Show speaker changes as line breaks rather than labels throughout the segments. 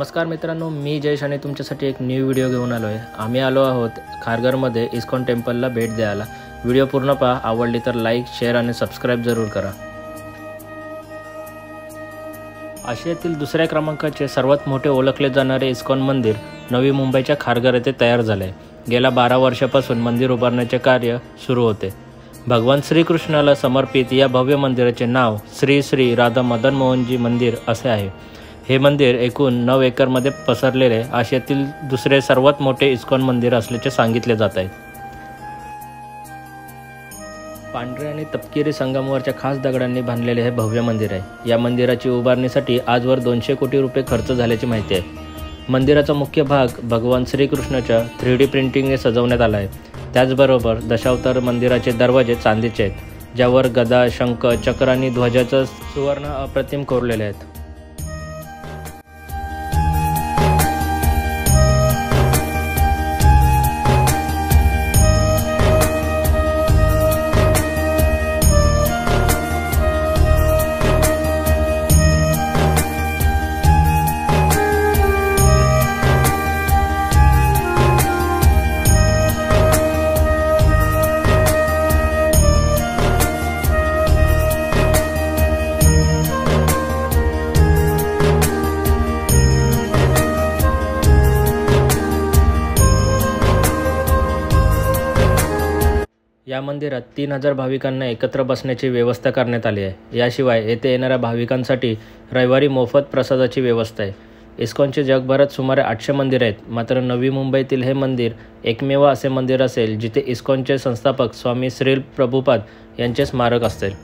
नमस्कार मित्रांनो, मी जयेश आणि तुमच्यासाठी एक न्यू व्हिडिओ घेऊन आलो आहे। आम्ही आलो आहोत खारघरमध्ये इस्कॉन टेम्पलला भेट द्यायला। व्हिडिओ पूर्ण पहा, आवडली तर लाईक, शेअर आणि सबस्क्राइब जरूर करा। आशियातील दुसऱ्या क्रमांकाचे सर्वात मोठे ओळखले जाणारे इस्कॉन मंदिर नवी मुंबईच्या खारघर येथे तयार झाले। गेल्या 12 वर्षापासून मंदिर उभारण्याचे कार्य सुरू होते। भगवान श्रीकृष्णाला समर्पित या भव्य मंदिराचे नाव श्री श्री राधा मदन मोहनजी मंदिर असे आहे। हे मंदिर एकूण 9 एकरमध्ये पसरलेले आशियातील दुसरे सर्वात मोठे इस्कॉन मंदिर असल्याचे सांगितले जात आहे। पांढरे आणि तपकिरी संगमरवरच्या खास दगडांनी बांधलेले हे भव्य मंदिर आहे। या मंदिराची उभारणीसाठी आजवर 200 कोटी रुपये खर्च झाल्याची माहिती आहे। मंदिराचा मुख्य भाग भगवान श्रीकृष्णाच्या 3D प्रिंटिंगने सजवण्यात आला आहे। त्याचबरोबर दशावतार मंदिराचे दरवाजे चांदीचे आहेत, ज्यावर गदा, शंख, चक्र आणि ध्वजाचा सुवर्ण अप्रतिम कोरलेले आहेत। या मंदिरात 3000 भाविकांना एकत्र बसण्याची व्यवस्था करण्यात आली आहे। याशिवाय येथे येणाऱ्या भाविकांसाठी रविवारी मोफत प्रसादाची व्यवस्था आहे। इस्कॉनचे जगभरात सुमारे 800 मंदिर आहेत, मात्र नवी मुंबईतील हे मंदिर एकमेव असे मंदिर असेल जिथे इस्कॉनचे संस्थापक स्वामी श्रील प्रभुपाद यांचे स्मारक असेल।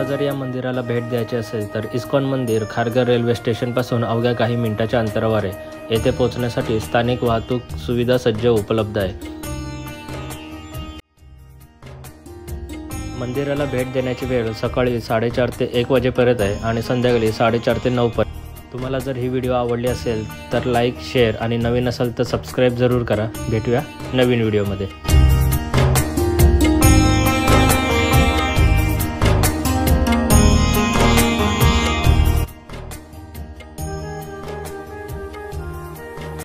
जर या मंदिराला भेट द्यायची असेल तर इस्कॉन मंदिर खारघर रेल्वे स्टेशनपासून अवघ्या काही मिनिटाच्या अंतरावर आहे। येथे पोहोचण्यासाठी स्थानिक वाहतूक सुविधा सज्ज उपलब्ध आहे। मंदिराला भेट देण्याची वेळ सकाळी 4:30 ते 1 वाजेपर्यंत आहे आणि संध्याकाळी 4:30 ते 9 पर्यंत। तुम्हाला जर ही व्हिडिओ आवडली असेल तर लाईक, शेअर आणि नवीन असेल तर सबस्क्राईब जरूर करा। भेटूया नवीन व्हिडिओमध्ये।